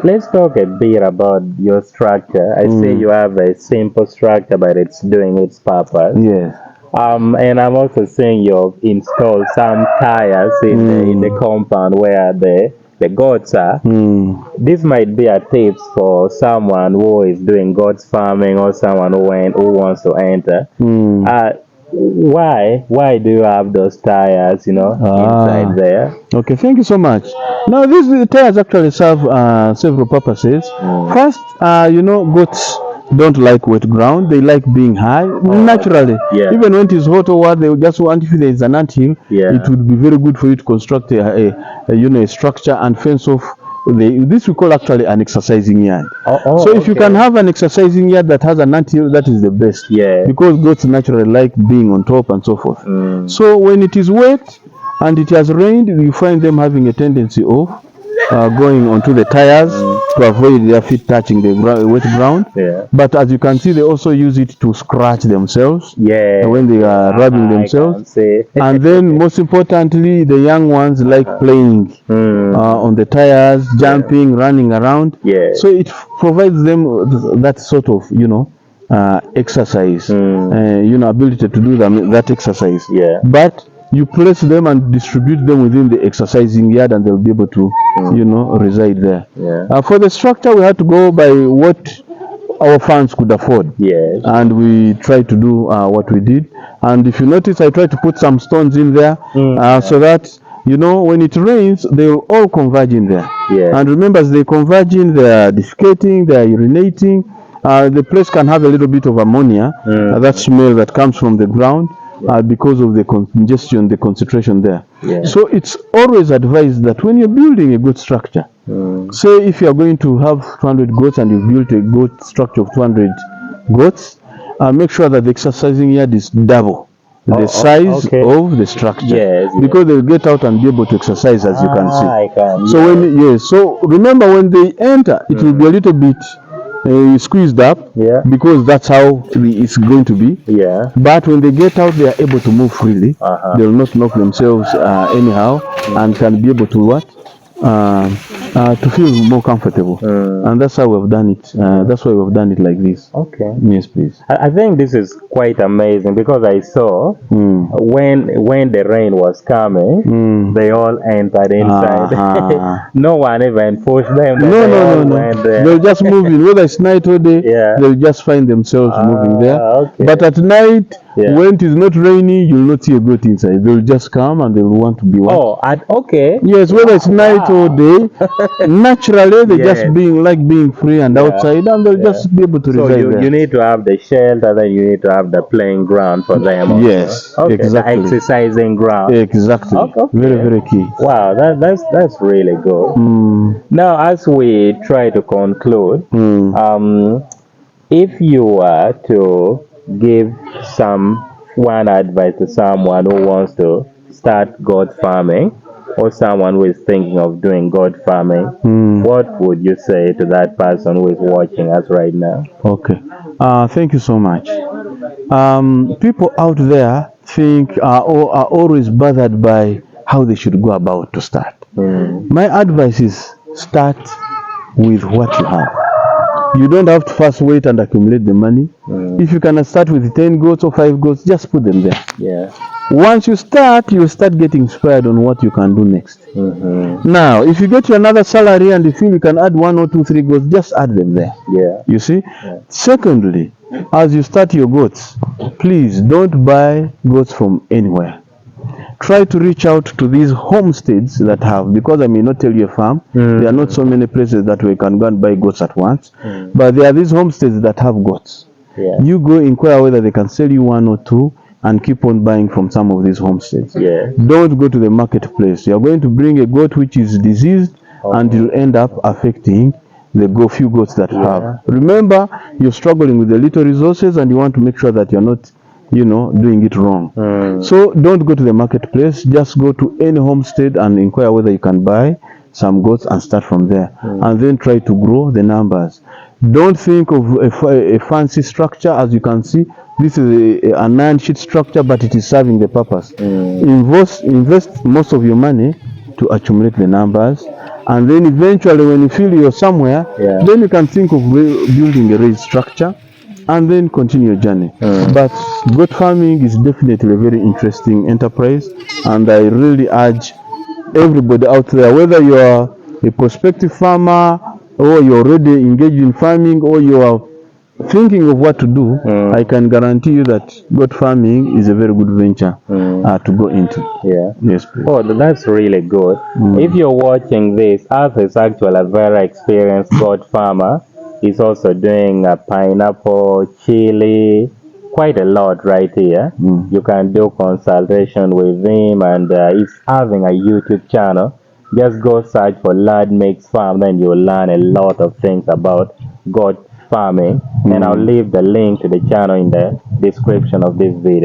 Let's talk a bit about your structure. I see you have a simple structure, but it's doing its purpose. Yes. And I'm also seeing you've installed some tires in the compound where the goats are. This might be a tips for someone who is doing goats farming or someone who wants to enter. Why do you have those tires, inside there? Okay, thank you so much. Now, these tires actually serve several purposes. First, goats don't like wet ground; they like being high naturally. Yeah. Even when it is hot or what, they just want, if there is an anthill, Yeah. it would be very good for you to construct a structure and fence off. This we call actually an exercising yard. So if you can have an exercising yard that has an anthill, that is the best. Yeah. Because goats naturally like being on top and so forth. So when it is wet and it has rained, you find them having a tendency of going onto the tires to avoid their feet touching the wet ground. Yeah. But as you can see, they also use it to scratch themselves when they are rubbing themselves. And then most importantly, the young ones like playing on the tires, jumping, running around. Yeah. So it provides them that sort of, exercise, ability to do that exercise. Yeah. But you place them and distribute them within the exercising yard, and they'll be able to, reside there. Yeah. For the structure, we had to go by what our funds could afford. Yes. And we tried to do what we did. And if you notice, I tried to put some stones in there so that, when it rains, they will all converge in there. Yeah. And remember, as they converge in, they are defecating, they are urinating. The place can have a little bit of ammonia, that smell that comes from the ground. Because of the congestion, the concentration there. Yeah. So it's always advised that when you're building a good structure, say if you're going to have 200 goats and you built a goat structure of 200 goats, make sure that the exercising yard is double the size of the structure. Yes, because they'll get out and be able to exercise, as you can see. I can. So so remember, when they enter, it will be a little bit squeezed up, because that's how it's going to be. Yeah. But when they get out, they are able to move freely. They will not knock themselves anyhow, and can be able to what? To feel more comfortable. And that's how we've done it. That's why we've done it like this. Okay. Yes, please. I think this is quite amazing, because I saw when the rain was coming, they all entered inside. No one even pushed them. No. They'll just move in. Whether it's night or day, they'll just find themselves moving there. Okay. But at night, when it is not rainy, you'll not see a goat inside. They'll just come and they'll want to be watched. Okay. Yes, whether it's night or day, naturally they just being free and outside, and they'll just be able to reside there. You need to have the shelter, then you need to have the playing ground for them. Yes, exactly. The exercising ground. Exactly. Okay. Very, very key. Wow, that's really good. Now, as we try to conclude, if you were to give one advice to someone who wants to start goat farming, or someone who is thinking of doing goat farming, what would you say to that person who is watching us right now? Okay. Thank you so much. People out there are always bothered by how they should go about to start. My advice is start with what you have. You don't have to first wait and accumulate the money. If you can start with 10 goats or 5 goats, just put them there. Yeah. Once you start getting inspired on what you can do next. Now, if you get you another salary and you feel you can add 1 or 2, 3 goats, just add them there. Yeah. You see? Yeah. Secondly, as you start your goats, please don't buy goats from anywhere. Try to reach out to these homesteads that have, because I may not tell you a farm, there are not so many places that we can go and buy goats at once, but there are these homesteads that have goats. Yeah. You go inquire whether they can sell you 1 or 2 and keep on buying from some of these homesteads. Yeah. Don't go to the marketplace. You're going to bring a goat which is diseased, and you'll end up affecting the few goats that you have. Remember, you're struggling with the little resources and you want to make sure that you're not doing it wrong. So don't go to the marketplace, just go to any homestead and inquire whether you can buy some goats and start from there. And then try to grow the numbers. Don't think of a fancy structure. As you can see, this is a 9-sheet structure, but it is serving the purpose. Invest most of your money to accumulate the numbers, and then eventually when you feel you're somewhere, Yeah. then you can think of building a raised structure and then continue your journey. But goat farming is definitely a very interesting enterprise, and I really urge everybody out there, whether you are a prospective farmer or you're already engaged in farming or you are thinking of what to do, I can guarantee you that goat farming is a very good venture to go into. Yeah. Yes, please. Oh, that's really good. If you're watching this, Arth is actually a very experienced goat farmer. He's also doing a pineapple, chili, quite a lot right here. You can do consultation with him, and he's having a YouTube channel. Just go search for Lad Makes Farm, then you'll learn a lot of things about goat farming. And I'll leave the link to the channel in the description of this video.